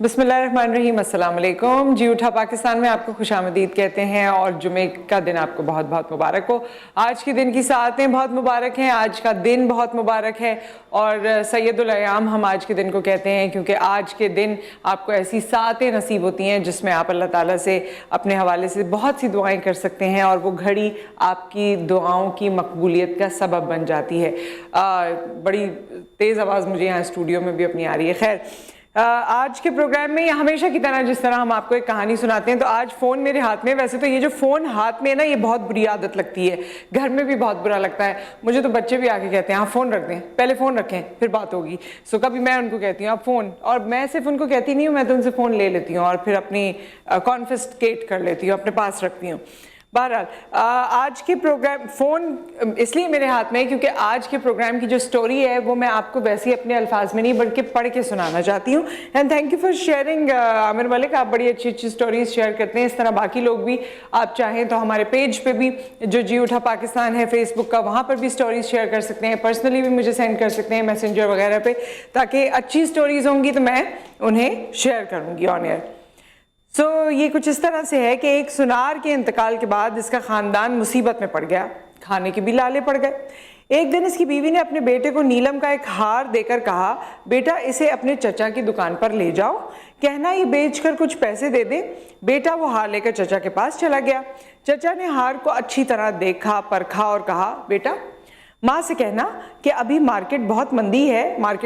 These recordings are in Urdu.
بسم اللہ الرحمن الرحیم، السلام علیکم جی اٹھا پاکستان میں آپ کو خوش آمدید کہتے ہیں اور جمعے کا دن آپ کو بہت بہت مبارک ہو۔ آج کے دن کی ساعتیں بہت مبارک ہیں، آج کا دن بہت مبارک ہے اور سید الایام ہم آج کے دن کو کہتے ہیں کیونکہ آج کے دن آپ کو ایسی ساعتیں نصیب ہوتی ہیں جس میں آپ اللہ تعالیٰ سے اپنے حوالے سے بہت سی دعائیں کر سکتے ہیں اور وہ گھڑی آپ کی دعاؤں کی مقبولیت کا سبب بن جاتی ہے۔ بڑی تیز آواز مجھے یہاں اسٹوڈیو میں بھی اپنی آ رہی ہے۔ خیر، آج کے پروگرام میں ہمیشہ کی طرح جس طرح ہم آپ کو ایک کہانی سناتے ہیں تو آج فون میرے ہاتھ میں، ویسے تو یہ جو فون ہاتھ میں ہے نا یہ بہت بری عادت لگتی ہے، گھر میں بھی بہت برا لگتا ہے مجھے، تو بچے بھی آ کے کہتے ہیں آپ فون رکھ دیں، پہلے فون رکھیں پھر بات ہوگی۔ سو کبھی میں ان کو کہتی ہوں آپ فون، اور میں صرف ان کو کہتی نہیں ہوں، میں تو ان سے فون لے لیتی ہوں اور پھر اپنی کانفسکیٹ کر لیتی ہوں، اپنے پاس رکھتی ہوں۔ بہرحال آج کے پروگرام فون اس لیے میرے ہاتھ میں ہے کیونکہ آج کے پروگرام کی جو سٹوری ہے وہ میں آپ کو ویسے اپنے الفاظ میں نہیں بلکہ پڑھ کے سنانا چاہتی ہوں۔ And thank you for sharing Aamir Malik, آپ بڑی اچھی اچھی سٹوریز شیئر کرتے ہیں، اس طرح باقی لوگ بھی آپ چاہیں تو ہمارے پیج پہ بھی جو جی اٹھا پاکستان ہے فیس بک کا، وہاں پر بھی سٹوریز شیئر کر سکتے ہیں، پرسنلی بھی مجھے سینڈ کر سکتے ہیں میسنجر وغیرہ پہ، تاکہ اچھی سٹوریز ہوں گی تو میں انہیں شیئر کروں گی آن ایئر۔ یہ کچھ اس طرح سے ہے کہ ایک سنار کے انتقال کے بعد اس کا خاندان مصیبت میں پڑ گیا، کھانے کے بھی لالے پڑ گئے۔ ایک دن اس کی بیوی نے اپنے بیٹے کو نیلم کا ایک ہار دے کر کہا، بیٹا اسے اپنے چچا کی دکان پر لے جاؤ، کہنا یہ بیچ کر کچھ پیسے دے دے۔ بیٹا وہ ہار لے کر چچا کے پاس چلا گیا۔ چچا نے ہار کو اچھی طرح دیکھا پرکھا اور کہا، بیٹا ماں سے کہنا کہ ابھی مارکیٹ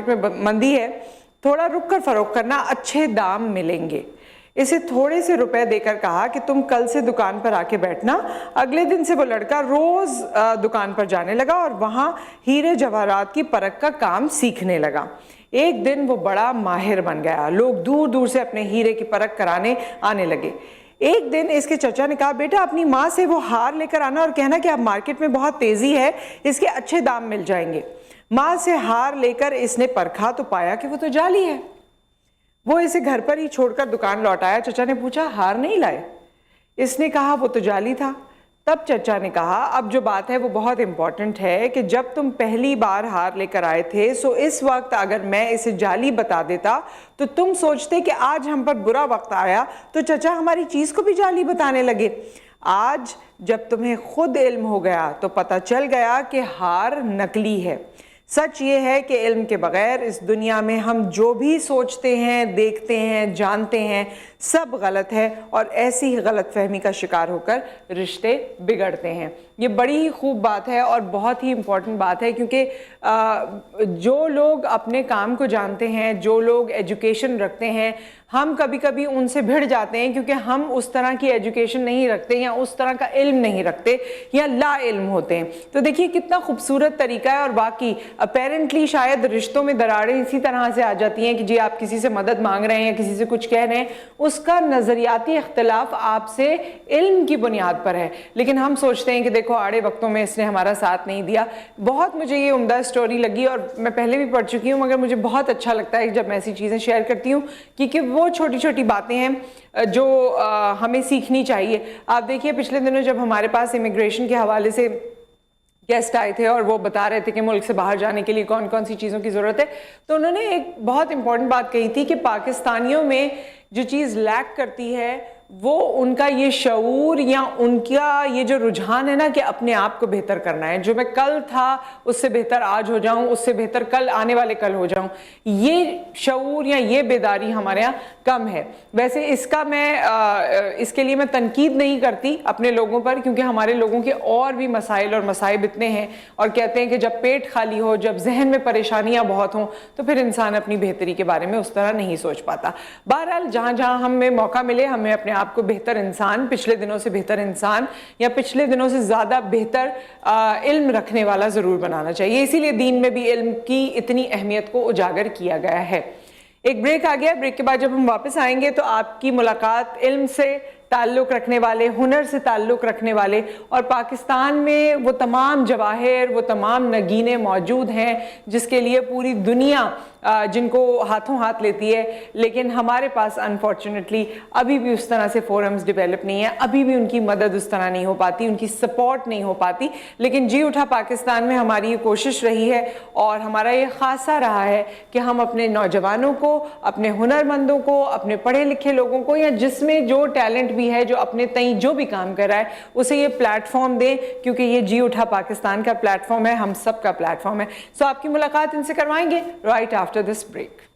میں مندی ہے، تھوڑا رک کر فروخت کرنا، اچھے دام ملیں گے۔ اسے تھوڑے سے روپے دے کر کہا کہ تم کل سے دکان پر آ کے بیٹھنا۔ اگلے دن سے وہ لڑکا روز دکان پر جانے لگا اور وہاں ہیرے جواہرات کی پرکھ کا کام سیکھنے لگا۔ ایک دن وہ بڑا ماہر بن گیا، لوگ دور دور سے اپنے ہیرے کی پرکھ کرانے آنے لگے۔ ایک دن اس کے چچا نے کہا، بیٹا اپنی ماں سے وہ ہار لے کر آنا اور کہنا کہ اب مارکیٹ میں بہت تیزی ہے، اس کے اچھے دام مل جائیں گے۔ ماں سے ہار لے کر اس نے پرکھا تو پایا کہ وہ تو جعلی ہے۔ وہ اسے گھر پر ہی چھوڑ کر دکان لوٹ آیا۔ چچا نے پوچھا، ہار نہیں لائے؟ اس نے کہا وہ تو جعلی تھا۔ تب چچا نے کہا، اب جو بات ہے وہ بہت امپورٹنٹ ہے کہ جب تم پہلی بار ہار لے کر آئے تھے سو اس وقت اگر میں اسے جعلی بتا دیتا تو تم سوچتے کہ آج ہم پر برا وقت آیا تو چچا ہماری چیز کو بھی جعلی بتانے لگے۔ آج جب تمہیں خود علم ہو گیا تو پتہ چل گیا کہ ہار نکلی ہے۔ سچ یہ ہے کہ علم کے بغیر اس دنیا میں ہم جو بھی سوچتے ہیں، دیکھتے ہیں، جانتے ہیں، سب غلط ہے اور ایسی غلط فہمی کا شکار ہو کر رشتے بگڑتے ہیں۔ یہ بڑی ہی خوب بات ہے اور بہت ہی امپورٹنٹ بات ہے کیونکہ جو لوگ اپنے کام کو جانتے ہیں، جو لوگ ایجوکیشن رکھتے ہیں، ہم کبھی کبھی ان سے بھڑ جاتے ہیں کیونکہ ہم اس طرح کی ایجوکیشن نہیں رکھتے یا اس طرح کا علم نہیں رکھتے یا لا علم ہوتے ہیں۔ تو دیکھیے کتنا خوبصورت طریقہ ہے اور واقعی اپیرنٹلی شاید رشتوں میں دراڑیں اسی طرح سے آ جاتی ہیں کہ جی آپ کسی سے مدد مانگ رہے ہیں یا کسی سے کچھ کہہ رہے ہیں، اس کا نظریاتی اختلاف آپ سے علم کی بنیاد پر ہے، لیکن ہم سوچتے ہیں کہ دیکھو آڑے وقتوں میں اس نے ہمارا ساتھ نہیں دیا۔ بہت مجھے یہ عمدہ سٹوری لگی اور میں پہلے بھی پڑھ چکی ہوں مگر مجھے بہت اچھا لگتا ہے جب میں ایسی چیزیں شیئر کرتی ہوں کیونکہ وہ چھوٹی چھوٹی باتیں ہیں جو ہمیں سیکھنی چاہیے۔ آپ دیکھیے پچھلے دنوں جب ہمارے پاس امیگریشن کے حوالے سے گیسٹ آئے تھے اور وہ بتا رہے تھے کہ ملک سے باہر جانے کے لیے کون کون سی چیزوں کی ضرورت ہے، تو انہوں نے ایک بہت امپورٹنٹ بات کہی تھی کہ پاکستانیوں میں جو چیز لیک کرتی ہے وہ ان کا یہ شعور یا ان کا یہ جو رجحان ہے نا کہ اپنے آپ کو بہتر کرنا ہے، جو میں کل تھا اس سے بہتر آج ہو جاؤں، اس سے بہتر کل آنے والے کل ہو جاؤں، یہ شعور یا یہ بیداری ہمارے یہاں کم ہے۔ ویسے اس کے لیے میں تنقید نہیں کرتی اپنے لوگوں پر کیونکہ ہمارے لوگوں کے اور بھی مسائل اور مصائب اتنے ہیں اور کہتے ہیں کہ جب پیٹ خالی ہو، جب ذہن میں پریشانیاں بہت ہوں تو پھر انسان اپنی بہتری کے بارے میں اس طرح نہیں سوچ پاتا۔ بہرحال جہاں جہاں ہمیں موقع ملے ہمیں اپنے آپ کو بہتر انسان، پچھلے دنوں سے بہتر انسان یا پچھلے دنوں سے زیادہ بہتر علم رکھنے والا ضرور بنانا چاہیے۔ اسی لیے دین میں بھی علم کی اتنی اہمیت کو اجاگر کیا گیا ہے۔ ایک بریک آ گیا، بریک کے بعد جب ہم واپس آئیں گے تو آپ کی ملاقات علم سے تعلق رکھنے والے، ہنر سے تعلق رکھنے والے اور پاکستان میں وہ تمام جواہر، وہ تمام نگینے موجود ہیں جس کے لیے پوری دنیا جن کو ہاتھوں ہاتھ لیتی ہے، لیکن ہمارے پاس انفارچونیٹلی ابھی بھی اس طرح سے فورمز ڈیولپ نہیں ہیں، ابھی بھی ان کی مدد اس طرح نہیں ہو پاتی، ان کی سپورٹ نہیں ہو پاتی. لیکن جی اٹھا پاکستان میں ہماری یہ کوشش رہی ہے اور ہمارا یہ خاصہ رہا ہے کہ ہم اپنے نوجوانوں کو، اپنے ہنرمندوں کو، اپنے پڑھے لکھے لوگوں کو، یا جس میں جو ٹیلنٹ بھی ہے، جو اپنے تئیں جو بھی کام کر رہا ہے، اسے یہ پلیٹ فارم دیں، کیونکہ یہ جی اٹھا پاکستان کا پلیٹ فارم ہے، ہم سب کا پلیٹ فارم ہے. سو آپ کی ملاقات ان سے کروائیں گے رائٹ آفٹر دس بریک.